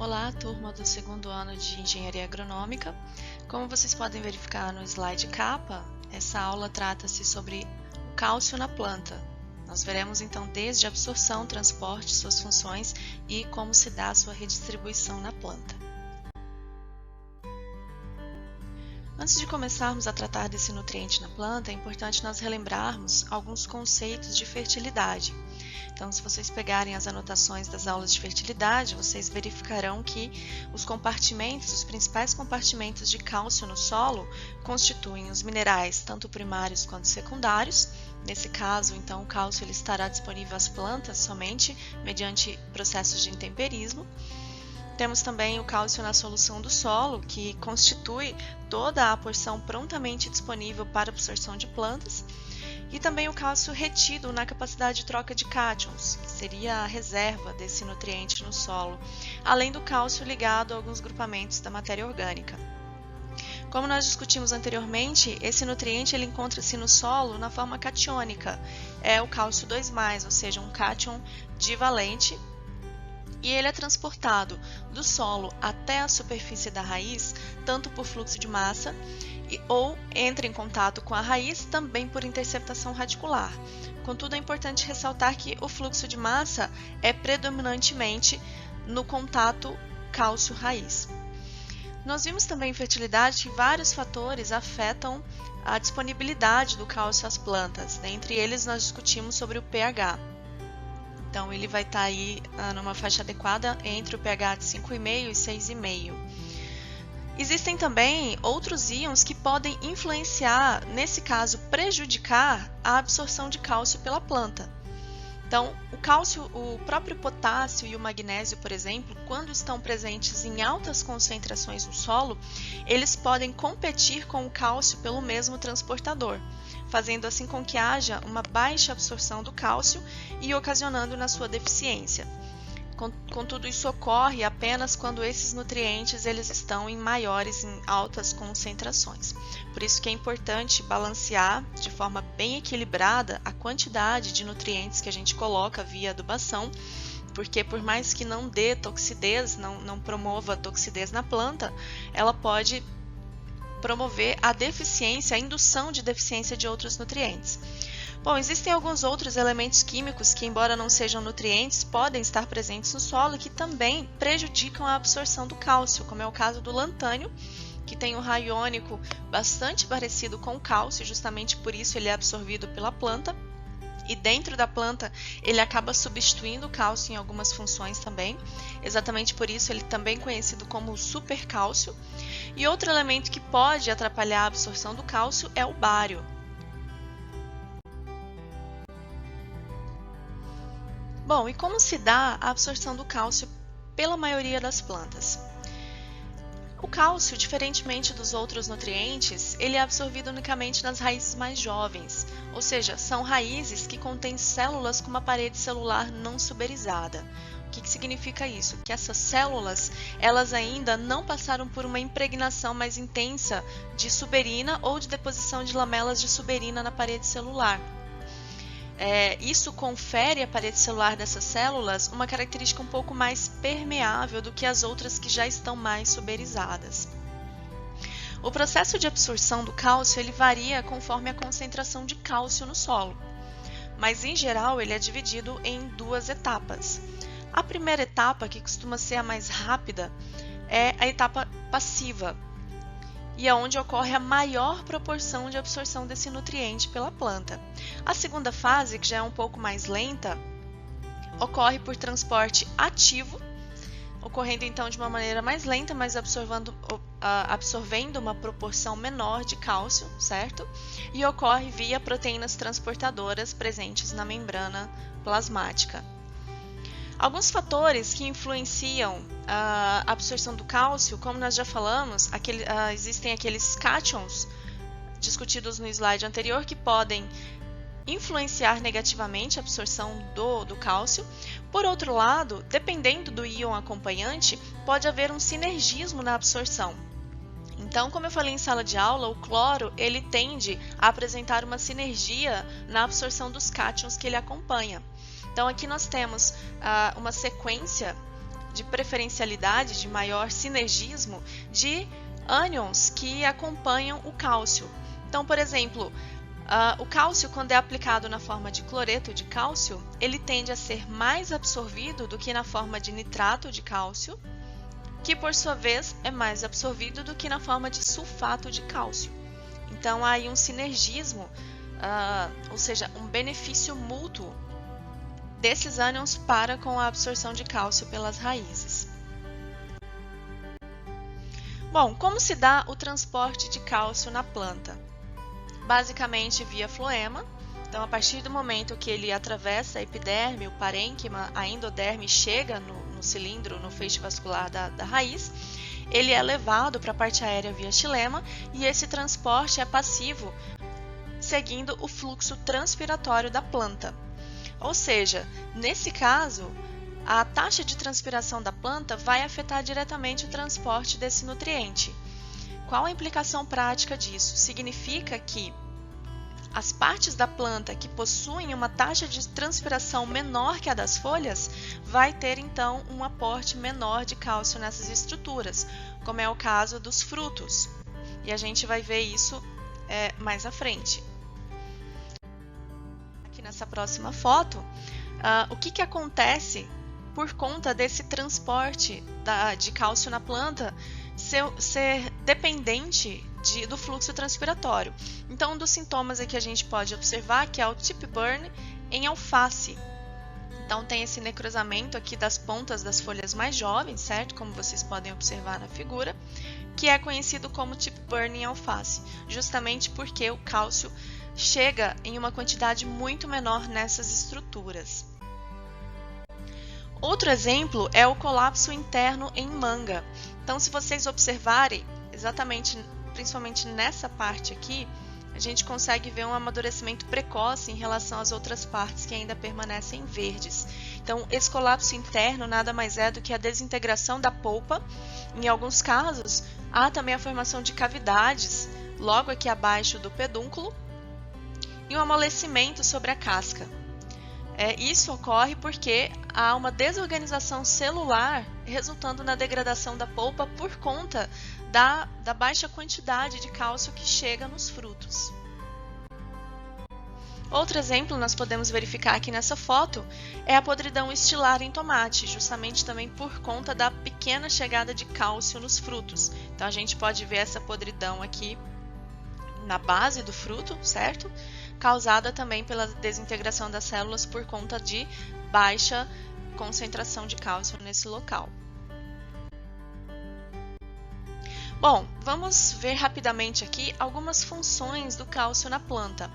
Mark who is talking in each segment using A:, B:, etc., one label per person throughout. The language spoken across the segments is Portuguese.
A: Olá, turma do segundo ano de Engenharia Agronômica. Como vocês podem verificar no slide capa, essa aula trata-se sobre o cálcio na planta. Nós veremos então desde a absorção, transporte, suas funções e como se dá a sua redistribuição na planta. Antes de começarmos a tratar desse nutriente na planta, é importante nós relembrarmos alguns conceitos de fertilidade. Então, se vocês pegarem as anotações das aulas de fertilidade, vocês verificarão que os principais compartimentos de cálcio no solo constituem os minerais, tanto primários quanto secundários. Nesse caso, então, o cálcio ele estará disponível às plantas somente mediante processos de intemperismo. Temos também o cálcio na solução do solo, que constitui toda a porção prontamente disponível para absorção de plantas, e também o cálcio retido na capacidade de troca de cátions, que seria a reserva desse nutriente no solo, além do cálcio ligado a alguns grupamentos da matéria orgânica. Como nós discutimos anteriormente, esse nutriente ele encontra-se no solo na forma catiônica, é o cálcio 2+, ou seja, um cátion divalente, e ele é transportado do solo até a superfície da raiz, tanto por fluxo de massa, ou entra em contato com a raiz também por interceptação radicular. Contudo, é importante ressaltar que o fluxo de massa é predominantemente no contato cálcio-raiz. Nós vimos também em fertilidade que vários fatores afetam a disponibilidade do cálcio às plantas. Dentre eles, nós discutimos sobre o pH. Então, ele vai estar aí numa faixa adequada entre o pH de 5,5 e 6,5. Existem também outros íons que podem influenciar, nesse caso, prejudicar a absorção de cálcio pela planta. Então, o cálcio, o próprio potássio e o magnésio, por exemplo, quando estão presentes em altas concentrações no solo, eles podem competir com o cálcio pelo mesmo transportador, fazendo assim com que haja uma baixa absorção do cálcio e ocasionando na sua deficiência. Contudo, isso ocorre apenas quando esses nutrientes eles estão em altas concentrações. Por isso que é importante balancear de forma bem equilibrada a quantidade de nutrientes que a gente coloca via adubação, porque por mais que não dê toxidez, não promova toxidez na planta, ela pode promover a deficiência, a indução de deficiência de outros nutrientes. Bom, existem alguns outros elementos químicos que, embora não sejam nutrientes, podem estar presentes no solo e que também prejudicam a absorção do cálcio, como é o caso do lantânio, que tem um raio iônico bastante parecido com o cálcio, justamente por isso ele é absorvido pela planta, e dentro da planta ele acaba substituindo o cálcio em algumas funções também, exatamente por isso ele também é conhecido como supercálcio. E outro elemento que pode atrapalhar a absorção do cálcio é o bário. Bom, e como se dá a absorção do cálcio pela maioria das plantas? O cálcio, diferentemente dos outros nutrientes, ele é absorvido unicamente nas raízes mais jovens, ou seja, são raízes que contêm células com uma parede celular não suberizada. O que significa isso? Que essas células, elas ainda não passaram por uma impregnação mais intensa de suberina ou de deposição de lamelas de suberina na parede celular. Isso confere à parede celular dessas células uma característica um pouco mais permeável do que as outras que já estão mais suberizadas. O processo de absorção do cálcio ele varia conforme a concentração de cálcio no solo, mas em geral ele é dividido em duas etapas. A primeira etapa, que costuma ser a mais rápida, é a etapa passiva, e é onde ocorre a maior proporção de absorção desse nutriente pela planta. A segunda fase, que já é um pouco mais lenta, ocorre por transporte ativo, ocorrendo então de uma maneira mais lenta, mas absorvendo uma proporção menor de cálcio, certo? E ocorre via proteínas transportadoras presentes na membrana plasmática. Alguns fatores que influenciam a absorção do cálcio, como nós já falamos, existem aqueles cátions discutidos no slide anterior que podem influenciar negativamente a absorção do cálcio. Por outro lado, dependendo do íon acompanhante, pode haver um sinergismo na absorção. Então, como eu falei em sala de aula, o cloro ele tende a apresentar uma sinergia na absorção dos cátions que ele acompanha. Então, aqui nós temos uma sequência de preferencialidade, de maior sinergismo de ânions que acompanham o cálcio. Então, por exemplo, o cálcio, quando é aplicado na forma de cloreto de cálcio, ele tende a ser mais absorvido do que na forma de nitrato de cálcio, que por sua vez é mais absorvido do que na forma de sulfato de cálcio. Então, há aí um sinergismo, ou seja, um benefício mútuo desses ânions para com a absorção de cálcio pelas raízes. Bom, como se dá o transporte de cálcio na planta? Basicamente via floema. Então, a partir do momento que ele atravessa a epiderme, o parênquima, a endoderme, chega no cilindro, no feixe vascular da raiz, ele é levado para a parte aérea via xilema e esse transporte é passivo, seguindo o fluxo transpiratório da planta. Ou seja, nesse caso, a taxa de transpiração da planta vai afetar diretamente o transporte desse nutriente. Qual a implicação prática disso? Significa que as partes da planta que possuem uma taxa de transpiração menor que a das folhas vai ter então um aporte menor de cálcio nessas estruturas, como é o caso dos frutos. E a gente vai ver isso mais à frente. Aqui nessa próxima foto, o que acontece por conta desse transporte de cálcio na planta ser dependente do fluxo transpiratório. Então, um dos sintomas que a gente pode observar que é o tip burn em alface. Então, tem esse necrosamento aqui das pontas das folhas mais jovens, certo? Como vocês podem observar na figura, que é conhecido como tip burn em alface, justamente porque o cálcio chega em uma quantidade muito menor nessas estruturas. Outro exemplo é o colapso interno em manga. Então, se vocês observarem, principalmente nessa parte aqui, a gente consegue ver um amadurecimento precoce em relação às outras partes que ainda permanecem verdes. Então, esse colapso interno nada mais é do que a desintegração da polpa. Em alguns casos, há também a formação de cavidades logo aqui abaixo do pedúnculo e um amolecimento sobre a casca. Isso ocorre porque há uma desorganização celular resultando na degradação da polpa por conta da baixa quantidade de cálcio que chega nos frutos. Outro exemplo nós podemos verificar aqui nessa foto é a podridão estilar em tomate, justamente também por conta da pequena chegada de cálcio nos frutos. Então a gente pode ver essa podridão aqui na base do fruto, certo? Causada também pela desintegração das células por conta de baixa concentração de cálcio nesse local. Bom, vamos ver rapidamente aqui algumas funções do cálcio na planta.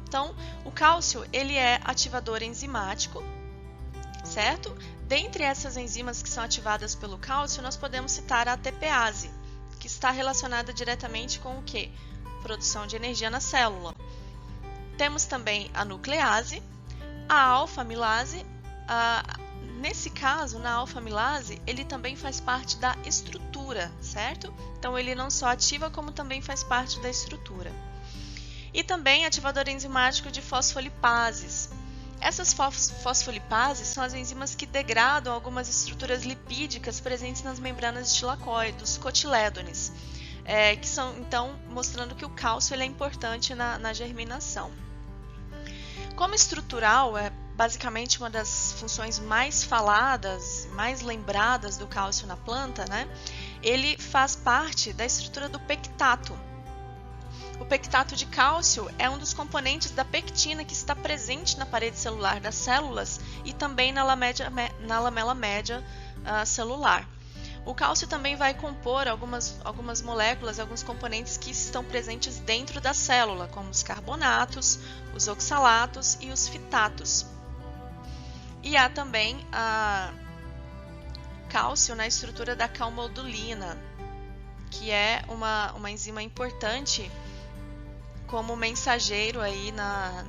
A: Então, o cálcio ele é ativador enzimático, certo? Dentre essas enzimas que são ativadas pelo cálcio, nós podemos citar a ATPase, que está relacionada diretamente com o quê? Produção de energia na célula. Temos também a nuclease, a alfa-amilase. Nesse caso, na alfa-amilase, ele também faz parte da estrutura, certo? Então, ele não só ativa, como também faz parte da estrutura. E também ativador enzimático de fosfolipases. Essas fosfolipases são as enzimas que degradam algumas estruturas lipídicas presentes nas membranas estilacoides, os cotilédones, que são, então, mostrando que o cálcio ele é importante na germinação. Como estrutural, é basicamente uma das funções mais faladas, mais lembradas do cálcio na planta, né? Ele faz parte da estrutura do pectato. O pectato de cálcio é um dos componentes da pectina que está presente na parede celular das células e também na lamela média celular. O cálcio também vai compor algumas moléculas, alguns componentes que estão presentes dentro da célula, como os carbonatos, os oxalatos e os fitatos. E há também cálcio na estrutura da calmodulina, que é uma enzima importante como mensageiro aí na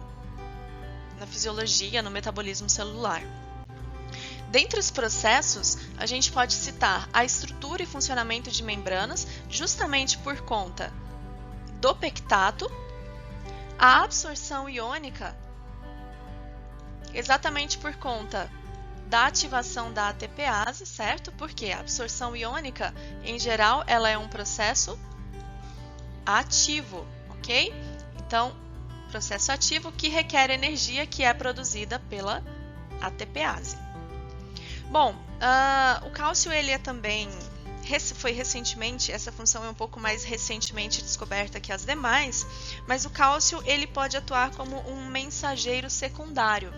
A: fisiologia, no metabolismo celular. Dentre os processos, a gente pode citar a estrutura e funcionamento de membranas, justamente por conta do pectato, a absorção iônica, exatamente por conta da ativação da ATPase, certo? Porque a absorção iônica, em geral, ela é um processo ativo, ok? Então, processo ativo que requer energia que é produzida pela ATPase. Bom, o cálcio ele é também foi recentemente, essa função é um pouco mais recentemente descoberta que as demais, mas o cálcio ele pode atuar como um mensageiro secundário.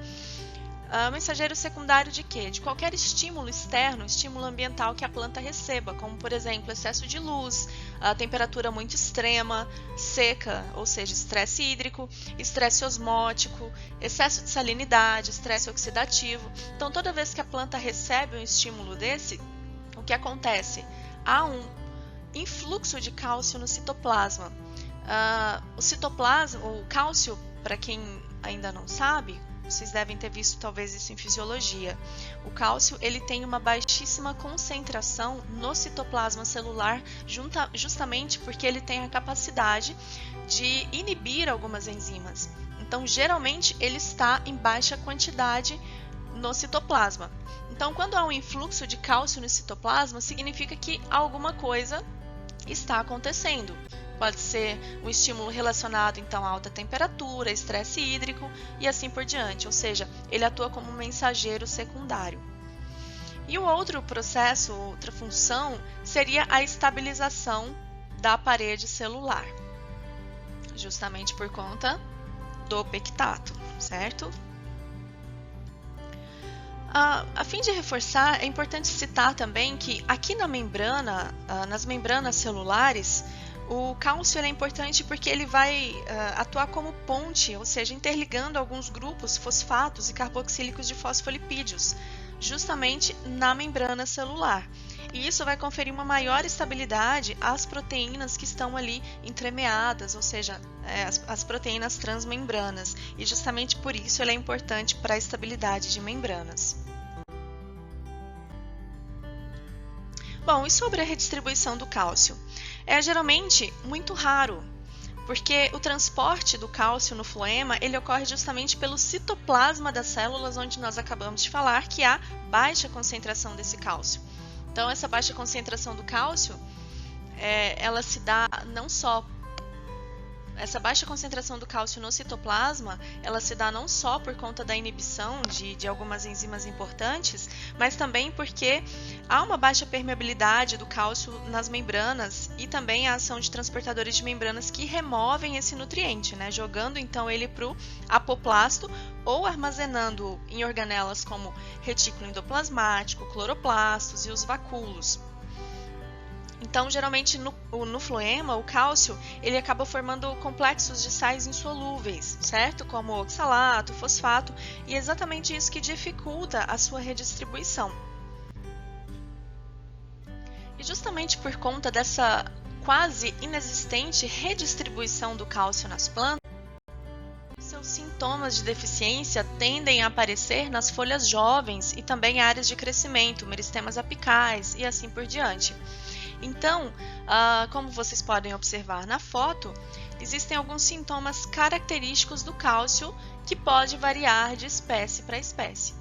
A: Mensageiro secundário de quê? De qualquer estímulo externo, estímulo ambiental que a planta receba, como por exemplo excesso de luz, a temperatura muito extrema, seca, ou seja, estresse hídrico, estresse osmótico, excesso de salinidade, estresse oxidativo. Então toda vez que a planta recebe um estímulo desse, o que acontece? Há um influxo de cálcio no citoplasma. O cálcio, para quem ainda não sabe, vocês devem ter visto talvez isso em fisiologia. O cálcio ele tem uma baixíssima concentração no citoplasma celular, justamente porque ele tem a capacidade de inibir algumas enzimas. Então, geralmente, ele está em baixa quantidade no citoplasma. Então, quando há um influxo de cálcio no citoplasma, significa que alguma coisa está acontecendo. Pode ser um estímulo relacionado então a alta temperatura, estresse hídrico e assim por diante, ou seja, ele atua como um mensageiro secundário. E o outro processo, outra função, seria a estabilização da parede celular, justamente por conta do pectato, certo? A fim de reforçar, é importante citar também que aqui na membrana, nas membranas celulares, o cálcio é importante porque ele vai atuar como ponte, ou seja, interligando alguns grupos fosfatos e carboxílicos de fosfolipídios, justamente na membrana celular. E isso vai conferir uma maior estabilidade às proteínas que estão ali entremeadas, ou seja, as proteínas transmembranas. E justamente por isso ele é importante para a estabilidade de membranas. Bom, e sobre a redistribuição do cálcio? É geralmente muito raro, porque o transporte do cálcio no floema ele ocorre justamente pelo citoplasma das células, onde nós acabamos de falar que há baixa concentração desse cálcio. Então, essa baixa concentração do cálcio, ela se dá não só essa baixa concentração do cálcio no citoplasma, ela se dá não só por conta da inibição de algumas enzimas importantes, mas também porque há uma baixa permeabilidade do cálcio nas membranas e também a ação de transportadores de membranas que removem esse nutriente, né, jogando então ele para o apoplasto ou armazenando em organelas como retículo endoplasmático, cloroplastos e os vacúolos. Então, geralmente no floema, o cálcio ele acaba formando complexos de sais insolúveis, certo? Como oxalato, fosfato, e é exatamente isso que dificulta a sua redistribuição. E justamente por conta dessa quase inexistente redistribuição do cálcio nas plantas, seus sintomas de deficiência tendem a aparecer nas folhas jovens e também áreas de crescimento, meristemas apicais e assim por diante. Então, como vocês podem observar na foto, existem alguns sintomas característicos do cálcio que pode variar de espécie para espécie.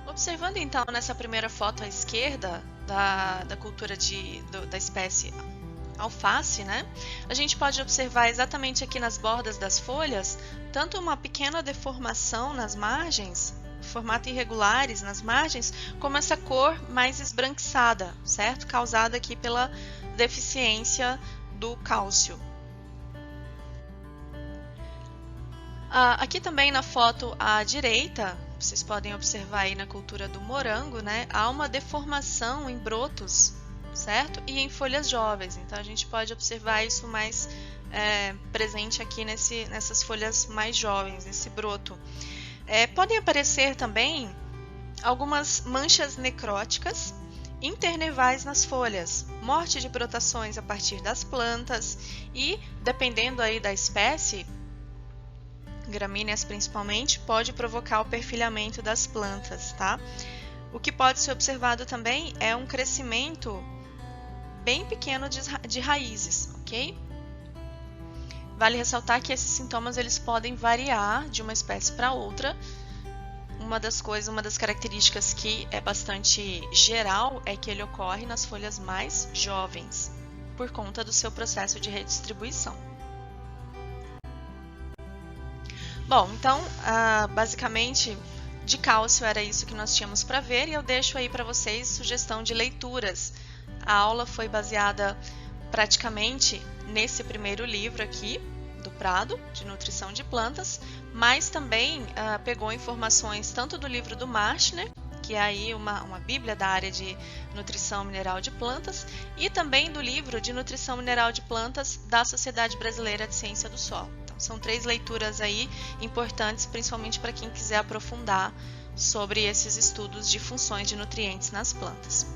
A: Observando então nessa primeira foto à esquerda da cultura da espécie alface, né? A gente pode observar exatamente aqui nas bordas das folhas, tanto uma pequena deformação nas margens, formato irregulares nas margens, como essa cor mais esbranquiçada, certo? Causada aqui pela deficiência do cálcio. Aqui também na foto à direita, vocês podem observar aí na cultura do morango, né? Há uma deformação em brotos, certo? E em folhas jovens. Então a gente pode observar isso mais presente aqui nessas folhas mais jovens, nesse broto. Podem aparecer também algumas manchas necróticas internervais nas folhas, morte de brotações a partir das plantas e, dependendo aí da espécie, gramíneas principalmente, pode provocar o perfilhamento das plantas, tá? O que pode ser observado também é um crescimento bem pequeno de raízes, ok? Vale ressaltar que esses sintomas eles podem variar de uma espécie para outra. uma das características que é bastante geral é que ele ocorre nas folhas mais jovens, por conta do seu processo de redistribuição. Bom, então, basicamente, de cálcio era isso que nós tínhamos para ver, e eu deixo aí para vocês sugestão de leituras. A aula foi baseada praticamente nesse primeiro livro aqui, do Prado, de Nutrição de Plantas, mas também pegou informações tanto do livro do Marshner, que é aí uma bíblia da área de nutrição mineral de plantas, e também do livro de Nutrição Mineral de Plantas da Sociedade Brasileira de Ciência do Solo. Então, são 3 leituras aí importantes, principalmente para quem quiser aprofundar sobre esses estudos de funções de nutrientes nas plantas.